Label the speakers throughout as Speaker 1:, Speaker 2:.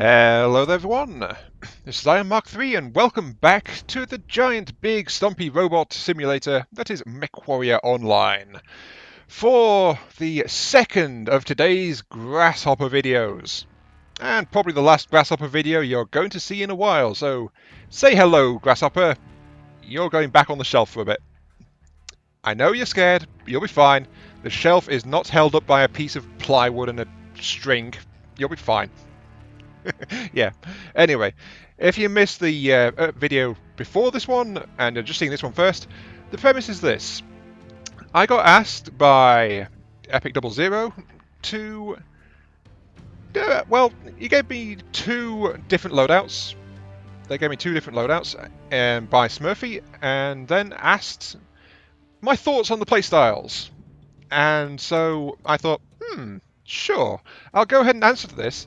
Speaker 1: Hello there everyone, this is Iron Mark III and welcome back to the giant big stumpy robot simulator that is MechWarrior Online for the second of today's Grasshopper videos. And probably the last Grasshopper video you're going to see in a while, so say hello Grasshopper, you're going back on the shelf for a bit. I know you're scared, but you'll be fine. The shelf is not held up by a piece of plywood and a string, you'll be fine. Yeah. Anyway, if you missed the video before this one and you're just seeing this one first, the premise is this. I got asked by Epic 00 to... well, he gave me two different loadouts. They gave me two different loadouts by Smurfy, and then asked my thoughts on the playstyles. And so I thought, sure, I'll go ahead and answer to this.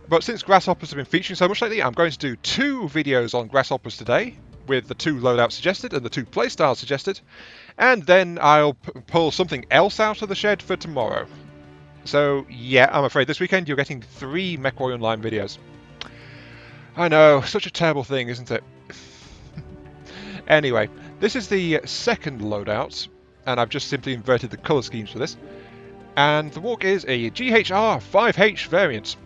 Speaker 1: But since Grasshoppers have been featuring so much lately, I'm going to do two videos on Grasshoppers today, with the two loadouts suggested and the two playstyles suggested, and then I'll pull something else out of the shed for tomorrow. So yeah, I'm afraid this weekend you're getting 3 MechWarrior Online videos. I know, such a terrible thing, isn't it? Anyway, this is the second loadout, and I've just simply inverted the colour schemes for this. And the walk is a GHR-5H variant.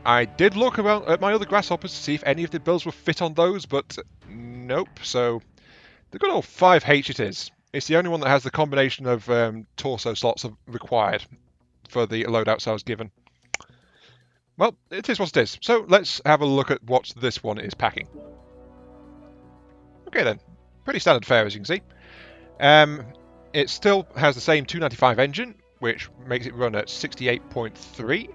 Speaker 1: I did look around at my other Grasshoppers to see if any of the builds would fit on those, but nope. So the good old 5H it is. It's the only one that has the combination of torso slots required for the loadouts I was given. Well, it is what it is. So let's have a look at what this one is packing. Okay then, pretty standard fare as you can see. It still has the same 295 engine, which makes it run at 68.3.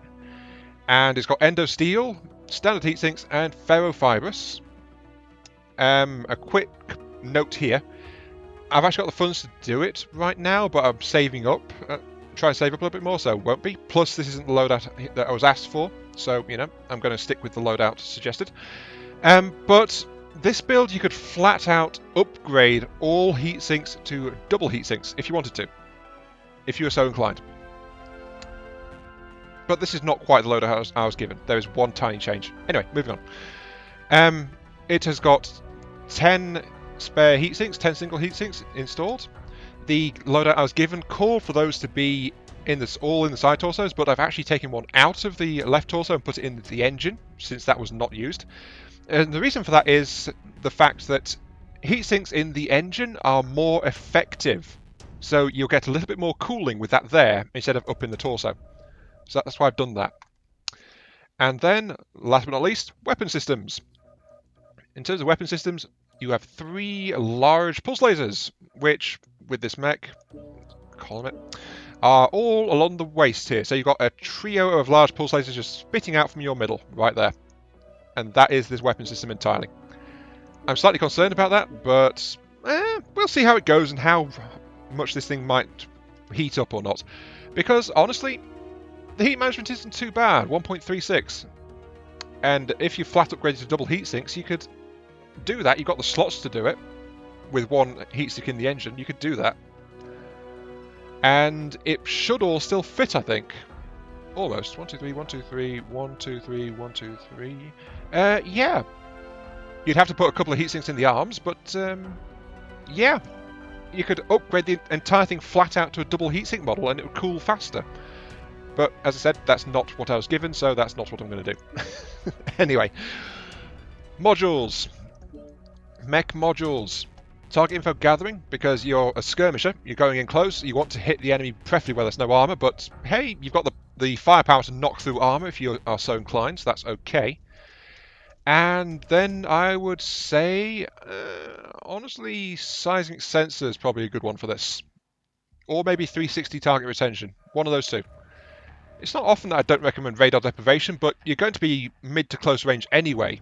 Speaker 1: And it's got endo steel, standard heat sinks, and ferrofibrous. A quick note here. I've actually got the funds to do it right now, but I'm saving up. Try and save up a little bit more, so won't be. Plus, this isn't the loadout that I was asked for, so, you know, I'm going to stick with the loadout suggested. But this build, you could flat out upgrade all heat sinks to double heat sinks if you wanted to, if you were so inclined. But this is not quite the loadout I was given. There is one tiny change. Anyway, moving on. It has got 10 spare heat sinks, 10 single heat sinks installed. The loadout I was given called for those to be all in the side torsos, but I've actually taken one out of the left torso and put it in the engine, since that was not used. And the reason for that is the fact that heat sinks in the engine are more effective. So you'll get a little bit more cooling with that there, instead of up in the torso. So that's why I've done that. And then, last but not least, weapon systems. In terms of weapon systems, you have 3 large pulse lasers, which, with this mech, column it, are all along the waist here. So you've got a trio of large pulse lasers just spitting out from your middle, right there. And that is this weapon system entirely. I'm slightly concerned about that, but we'll see how it goes and how much this thing might heat up or not. Because, honestly, the heat management isn't too bad, 1.36. And if you flat upgraded to double heat sinks, you could do that. You've got the slots to do it. With one heat sink in the engine, you could do that. And it should all still fit, I think. Almost. 1, 2, 3, 1, 2, 3, 1, 2, 3, 1, 2, 3. Yeah. You'd have to put a couple of heat sinks in the arms, but yeah. You could upgrade the entire thing flat out to a double heat sink model and it would cool faster. But, as I said, that's not what I was given, so that's not what I'm going to do. Anyway. Modules. Mech modules. Target info gathering, because you're a skirmisher, you're going in close, you want to hit the enemy preferably where there's no armour, but hey, you've got the firepower to knock through armour if you are so inclined, so that's okay. And then I would say, honestly, seismic sensor is probably a good one for this. Or maybe 360 target retention, one of those two. It's not often that I don't recommend radar deprivation, but you're going to be mid to close range anyway.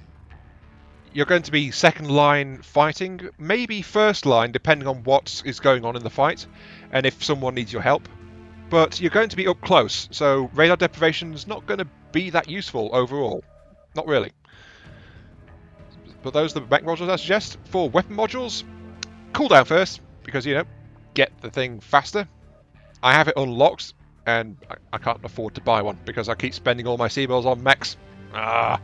Speaker 1: You're going to be second line fighting, maybe first line, depending on what is going on in the fight, and if someone needs your help. But you're going to be up close, so radar deprivation is not going to be that useful overall. Not really. But those are the mech modules I suggest. For weapon modules, cooldown first, because, you know, get the thing faster. I have it unlocked, and I can't afford to buy one because I keep spending all my C-bills on mechs. Ah.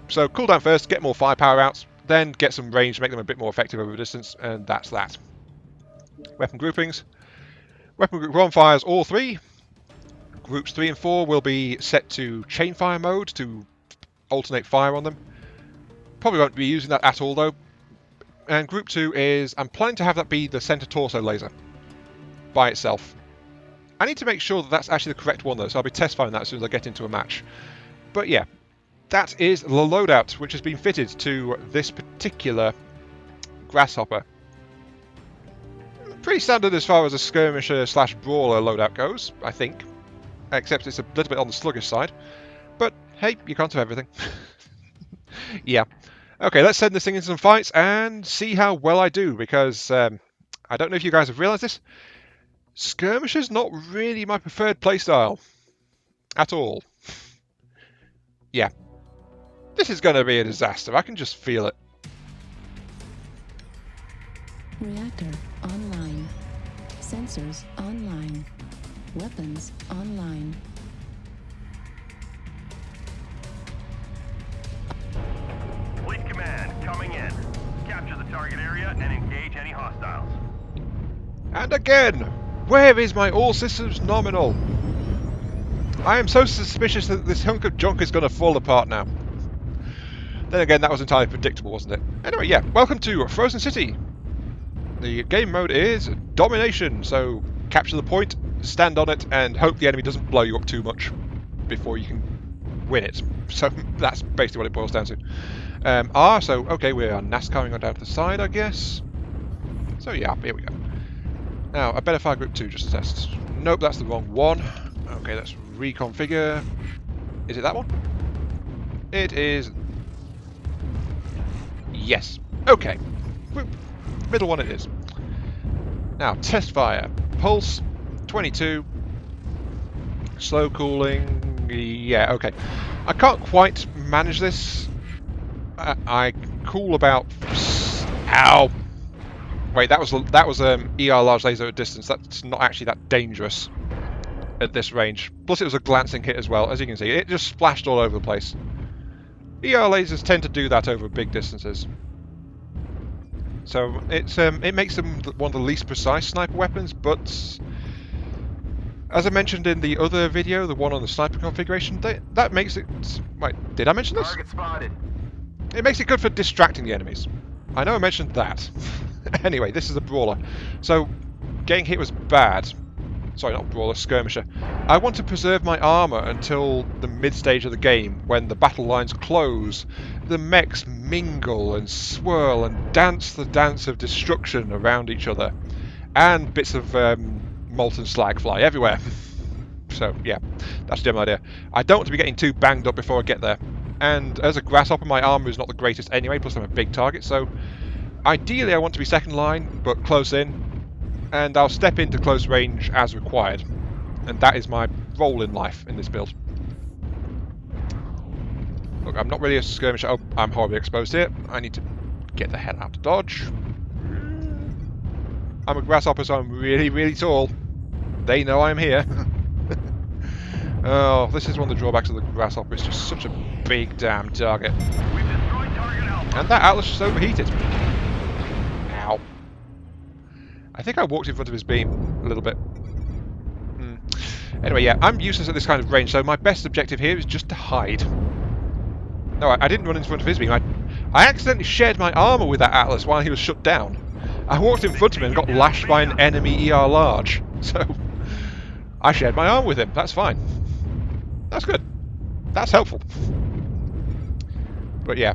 Speaker 1: So cool down first, get more firepower out, then get some range to make them a bit more effective over distance, and that's that. Weapon groupings. Weapon group 1 fires all 3. Groups 3 and 4 will be set to chain fire mode to alternate fire on them. Probably won't be using that at all though. And group 2 is, I'm planning to have that be the center torso laser by itself. I need to make sure that that's actually the correct one though, so I'll be test firing that as soon as I get into a match. But yeah, that is the loadout which has been fitted to this particular grasshopper. Pretty standard as far as a skirmisher / brawler loadout goes, I think. Except it's a little bit on the sluggish side. But hey, you can't have everything. Yeah. Okay, let's send this thing into some fights and see how well I do, because I don't know if you guys have realised this. Skirmisher's not really my preferred playstyle. At all. Yeah. This is going to be a disaster. I can just feel it.
Speaker 2: Reactor online. Sensors online. Weapons online.
Speaker 3: Fleet command coming in. Capture the target area and engage any hostiles.
Speaker 1: And again, where is my all systems nominal? I am so suspicious that this hunk of junk is going to fall apart now. Then again, that was entirely predictable, wasn't it? Anyway, yeah, welcome to Frozen City. The game mode is domination, so capture the point, stand on it, and hope the enemy doesn't blow you up too much before you can win it. So that's basically what it boils down to. So okay, we are NASCARing on down to the side, I guess. So yeah, here we go. Now, I better fire group 2 just to test. Nope, that's the wrong one. Okay, let's reconfigure. Is it that one? It is. Yes. Okay. Middle one it is. Now, test fire. Pulse, 22. Slow cooling. Yeah, okay. I can't quite manage this. I cool about... Ow! Wait, that was ER large laser at distance. That's not actually that dangerous at this range. Plus it was a glancing hit as well. As you can see, it just splashed all over the place. ER lasers tend to do that over big distances. So it makes them one of the least precise sniper weapons, but as I mentioned in the other video, the one on the sniper configuration, that makes it... Wait, did I mention this?
Speaker 3: Target spotted.
Speaker 1: It makes it good for distracting the enemies. I know I mentioned that. Anyway, this is a brawler. So, getting hit was bad. Sorry, not brawler, skirmisher. I want to preserve my armour until the mid-stage of the game, when the battle lines close, the mechs mingle and swirl and dance the dance of destruction around each other, and bits of molten slag fly everywhere. So, yeah, that's the general idea. I don't want to be getting too banged up before I get there. And as a grasshopper, my armour is not the greatest anyway, plus I'm a big target, so ideally I want to be second line, but close in, and I'll step into close range as required. And that is my role in life in this build. Look, I'm not really a skirmisher. Oh, I'm horribly exposed here. I need to get the hell out of dodge. I'm a grasshopper, so I'm really, really tall. They know I'm here. Oh, this is one of the drawbacks of the grasshopper. It's just such a big damn target.
Speaker 3: We've destroyed target Alpha.
Speaker 1: And that Atlas just overheated. Ow. I think I walked in front of his beam a little bit. Anyway, yeah, I'm useless at this kind of range, so my best objective here is just to hide. No, I didn't run in front of his beam. I accidentally shared my armour with that Atlas while he was shut down. I walked in front of him and got lashed by an enemy ER large. So, I shared my armour with him. That's fine. That's good. That's helpful. But yeah,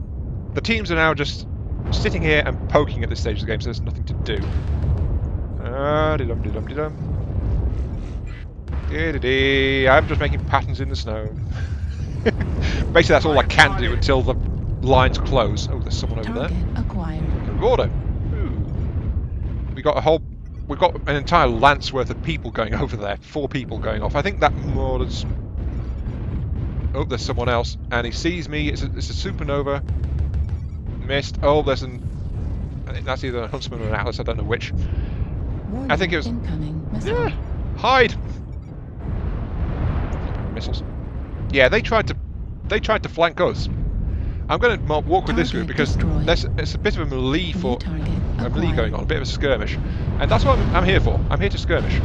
Speaker 1: the teams are now just sitting here and poking at this stage of the game, so there's nothing to do. I'm just making patterns in the snow. Basically, that's all I can do until the lines close. Oh, there's someone over there.
Speaker 2: Acquired.
Speaker 1: Order. We've got an entire lance worth of people going over there. 4 people going off. I think that more is... Oh, there's someone else, and he sees me. It's a supernova. Missed. Oh, there's an... I think that's either a huntsman or an Atlas. I don't know which.
Speaker 2: Warning,
Speaker 1: I think it was...
Speaker 2: incoming missile.
Speaker 1: Yeah, hide! Missiles. Yeah, they tried to they tried to flank us. I'm going to walk with this group
Speaker 2: Target
Speaker 1: because
Speaker 2: destroyed.
Speaker 1: it's a bit of a melee
Speaker 2: New target
Speaker 1: a melee
Speaker 2: acquired.
Speaker 1: going on, a bit of a skirmish, and that's what I'm here for. I'm here to skirmish.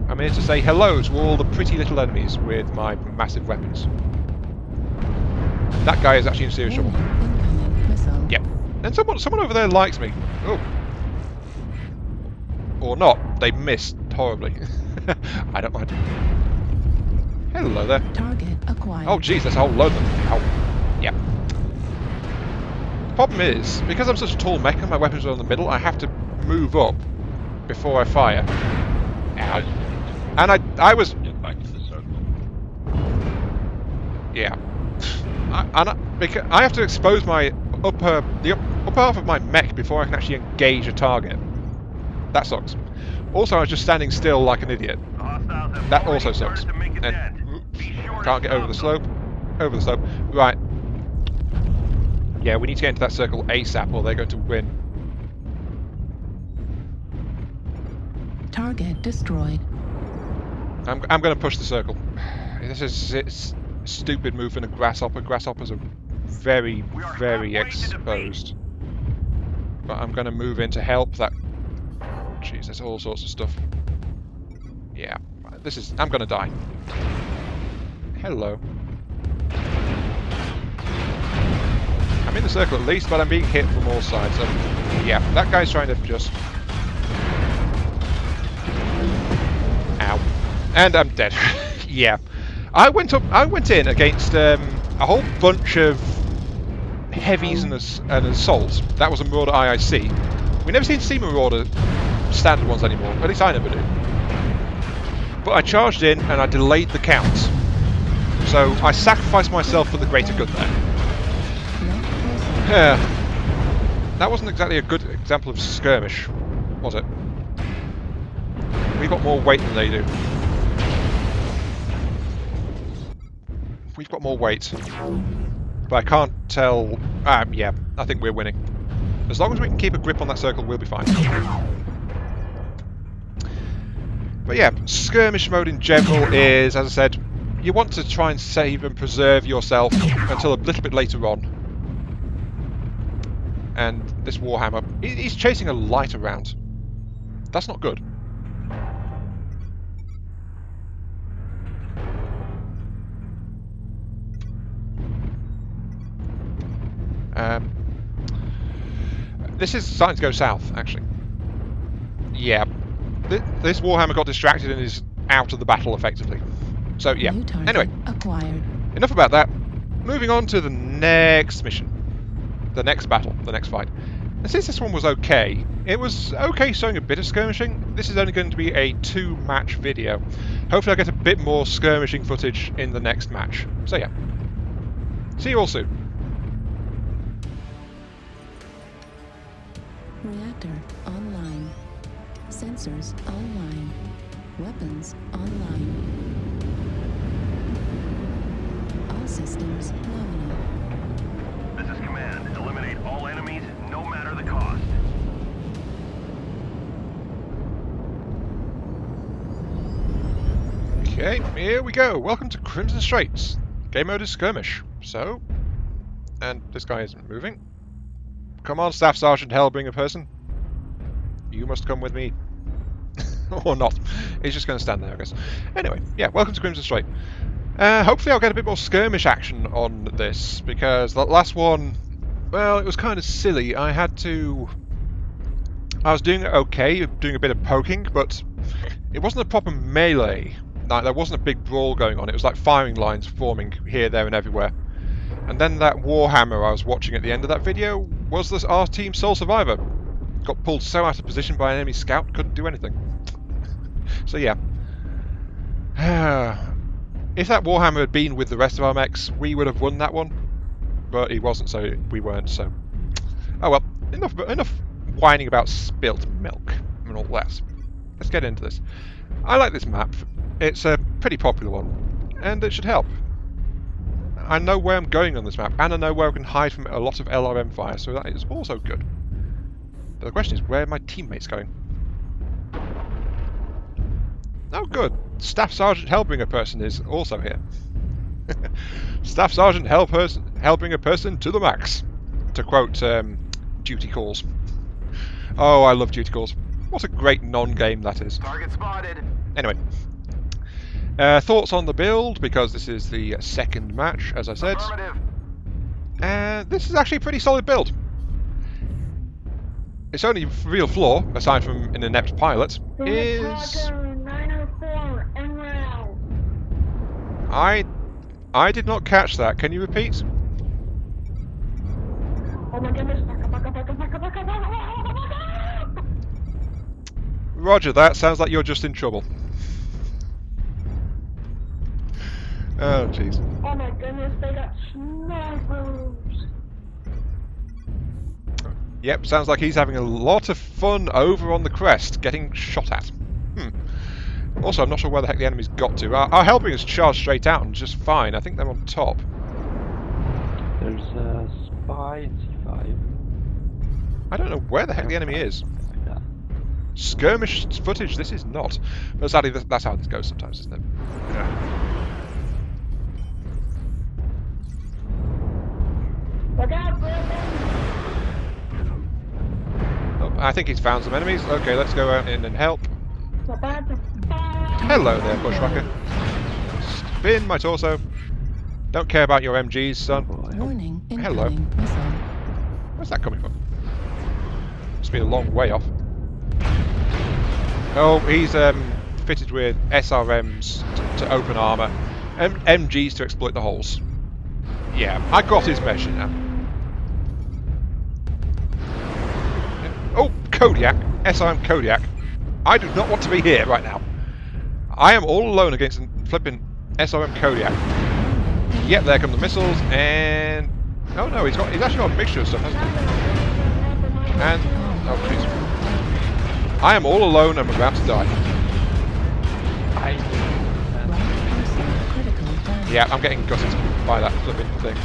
Speaker 1: I'm here to say hello to all the pretty little enemies with my massive weapons. That guy is actually in serious trouble.
Speaker 2: Incoming missile.
Speaker 1: Yep. And someone over there likes me. Oh. Or not. They missed horribly. I don't mind. Hello there.
Speaker 2: Target acquired.
Speaker 1: Oh jeez, there's a whole load of them. Ow. Yeah. The problem is, because I'm such a tall mech and my weapons are in the middle, I have to move up before I fire. Ow. And I was...
Speaker 4: Get back to the circle.
Speaker 1: Yeah. Because I have to expose my upper half of my mech before I can actually engage a target. That sucks. Also, I was just standing still like an idiot.
Speaker 3: Hostiles have
Speaker 1: That
Speaker 3: already
Speaker 1: also sucks.
Speaker 3: started to make a dent.
Speaker 1: And
Speaker 3: Be sure to
Speaker 1: can't get
Speaker 3: stop
Speaker 1: over the
Speaker 3: them.
Speaker 1: slope. Over the slope. Right. Yeah, we need to get into that circle ASAP or they're going to win.
Speaker 2: Target destroyed.
Speaker 1: I'm going to push the circle. This is it's a stupid move in a grasshopper. Grasshoppers are very, very exposed. But I'm going to move in to help that. Jeez, there's all sorts of stuff. Yeah, I'm going to die. Hello. I'm in the circle at least, but I'm being hit from all sides. So, yeah, that guy's trying to just... Ow. And I'm dead. Yeah. I went in against a whole bunch of heavies and assaults. That was a Marauder IIC. We never seem to see Marauder standard ones anymore. At least I never do. But I charged in and I delayed the count. So I sacrificed myself for the greater good there. Yeah. That wasn't exactly a good example of skirmish, was it? We've got more weight than they do. We've got more weight. But I can't tell... yeah, I think we're winning. As long as we can keep a grip on that circle, we'll be fine. But yeah, skirmish mode in general is, as I said, you want to try and save and preserve yourself until a little bit later on. And this Warhammer, he's chasing a light around. That's not good. This is starting to go south, actually. Yeah. This Warhammer got distracted and is out of the battle, effectively. So, yeah.
Speaker 2: New target
Speaker 1: Anyway,
Speaker 2: acquired.
Speaker 1: enough about that. Moving on to the next mission. The next battle, the next fight. And since this one was okay, it was okay showing a bit of skirmishing. This is only going to be a 2-match video. Hopefully I'll get a bit more skirmishing footage in the next match. So yeah. See you all soon.
Speaker 2: Reactor online. Sensors online. Weapons online. All systems nominal.
Speaker 3: This is command. Eliminate all enemies, no matter the cost.
Speaker 1: Okay, here we go. Welcome to Crimson Straits. Game mode is skirmish. So, and this guy isn't moving. Come on, Staff Sergeant Hellbringer person. You must come with me. Or not. He's just going to stand there, I guess. Anyway, yeah, welcome to Crimson Strait. Hopefully I'll get a bit more skirmish action on this, because the last one, well, it was kind of silly. I was doing it okay, doing a bit of poking, but it wasn't a proper melee. Like, there wasn't a big brawl going on. It was like firing lines forming here, there, and everywhere. And then that Warhammer I was watching at the end of that video was this our team sole survivor. Got pulled so out of position by an enemy scout, couldn't do anything. So yeah. If that Warhammer had been with the rest of our mechs, we would have won that one. But he wasn't, so we weren't, so... Oh well, enough whining about spilt milk and all that. Let's get into this. I like this map. It's a pretty popular one, and it should help. I know where I'm going on this map, and I know where I can hide from a lot of LRM fire, so that is also good. But the question is, where are my teammates going? Oh good, Staff Sergeant Hellbringer person is also here. Staff Sergeant helping a person to the max. To quote Duty Calls. Oh, I love Duty Calls. What a great non-game that is.
Speaker 3: Target spotted.
Speaker 1: Anyway. Thoughts on the build, because this is the second match, as I said.
Speaker 3: Affirmative.
Speaker 1: This is actually a pretty solid build. Its only real flaw, aside from an inept pilot, is... I did not catch that. Can you repeat?
Speaker 4: Oh my goodness.
Speaker 1: Roger that. Sounds like you're just in trouble. Oh, jeez.
Speaker 4: Oh my goodness, they got snipers.
Speaker 1: Yep, sounds like he's having a lot of fun over on the crest, getting shot at. Also, I'm not sure where the heck the enemy's got to. Our helping is charged straight out and just fine. I think they're on top.
Speaker 5: There's a spy in C5.
Speaker 1: I don't know where the heck the enemy is.
Speaker 5: Yeah.
Speaker 1: Skirmish footage, this is not. But sadly, that's how this goes sometimes, isn't it?
Speaker 4: Look out, Brandon.
Speaker 1: Oh, I think he's found some enemies. Okay, let's go out in and help.
Speaker 4: Not bad.
Speaker 1: Hello there, Bushwhacker. Spin my torso. Don't care about your MGs, son.
Speaker 2: Warning,
Speaker 1: Hello.
Speaker 2: incoming missile.
Speaker 1: Where's that coming from? Must be a long way off. Oh, he's fitted with SRMs to open armour, and MGs to exploit the holes. Yeah, I got his measure now. Oh, Kodiak. SRM Kodiak. I do not want to be here right now. I am all alone against flipping SRM Kodiak. Yep, there come the missiles, and... Oh no, he's actually got a mixture of stuff, hasn't he? And... Oh, jeez. I am all alone and I'm about to die. Yeah, I'm getting gutted by that flipping thing.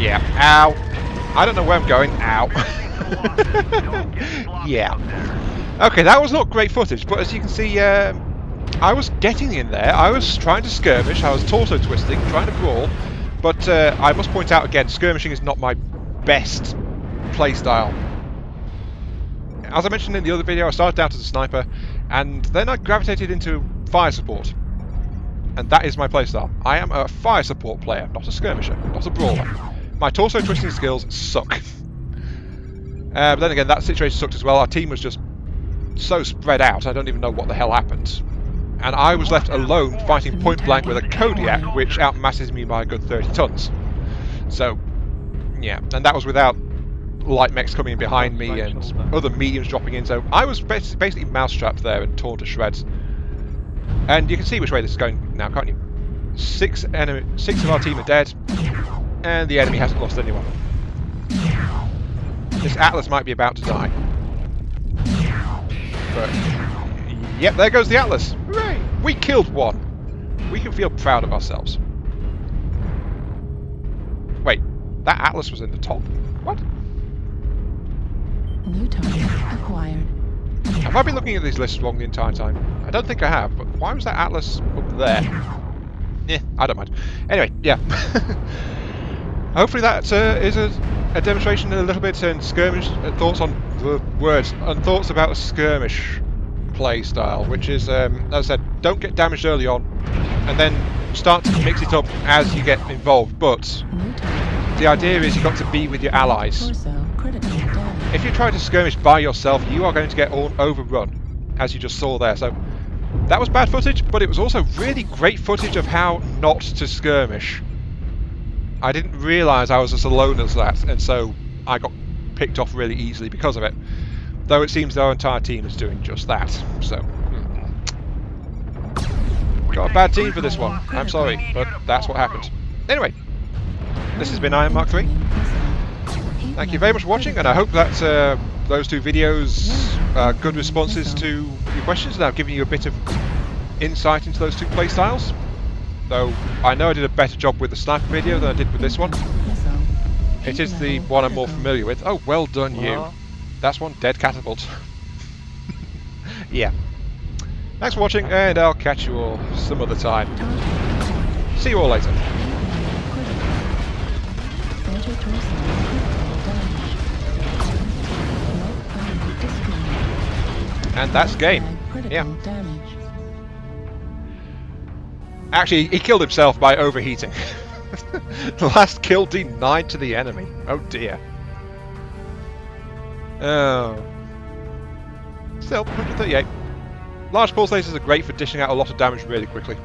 Speaker 1: Yeah, ow. I don't know where I'm going. Ow. Yeah. Okay, that was not great footage, but as you can see, I was getting in there. I was trying to skirmish. I was torso twisting, trying to brawl. But I must point out again, skirmishing is not my best playstyle. As I mentioned in the other video, I started out as a sniper, and then I gravitated into fire support. And that is my playstyle. I am a fire support player, not a skirmisher, not a brawler. My torso twisting skills suck. But then again, that situation sucked as well. Our team was just so spread out, I don't even know what the hell happened. And I was left alone fighting point blank with a Kodiak, which outmasses me by a good 30 tons. So, yeah, and that was without light mechs coming in behind me and other mediums dropping in, so I was basically mousetrapped there and torn to shreds. And you can see which way this is going now, can't you? 6 of our team are dead, and the enemy hasn't lost anyone. This Atlas might be about to die. But, yep, there goes the Atlas. Hooray! We killed one. We can feel proud of ourselves. Wait, that Atlas was in the top. What?
Speaker 2: New target acquired.
Speaker 1: Have I been looking at these lists wrong the entire time? I don't think I have, but why was that Atlas up there? Yeah, I don't mind. Anyway, yeah. Hopefully that is a demonstration in a little bit and skirmish thoughts on the words and thoughts about a skirmish play style, which is, as I said, don't get damaged early on, and then start to mix it up as you get involved. But the idea is you've got to be with your allies.
Speaker 2: Torso critical damage.
Speaker 1: If you try to skirmish by yourself, you are going to get overrun, as you just saw there. So that was bad footage, but it was also really great footage of how not to skirmish. I didn't realise I was as alone as that, and so I got picked off really easily because of it. Though it seems our entire team is doing just that. So, got a bad team for this one. I'm sorry, but that's what happened. Anyway, this has been Iron Mark 3. Thank you very much for watching, and I hope that those 2 videos are good responses to your questions, and I've given you a bit of insight into those 2 playstyles. Though I know I did a better job with the sniper video than I did with this one. It is the one I'm more familiar with. Oh, well done you. That's one dead catapult. Yeah. Thanks for watching, and I'll catch you all some other time.
Speaker 2: Target acquired.
Speaker 1: See you all later.
Speaker 2: Critical. Center torso critical damage. Right thigh disconnect.
Speaker 1: And that's
Speaker 2: Right
Speaker 1: game.
Speaker 2: thigh critical
Speaker 1: Yeah.
Speaker 2: damage.
Speaker 1: Actually, he killed himself by overheating. The last kill denied to the enemy. Oh dear. Oh. Still, 138. Large pulse lasers are great for dishing out a lot of damage really quickly.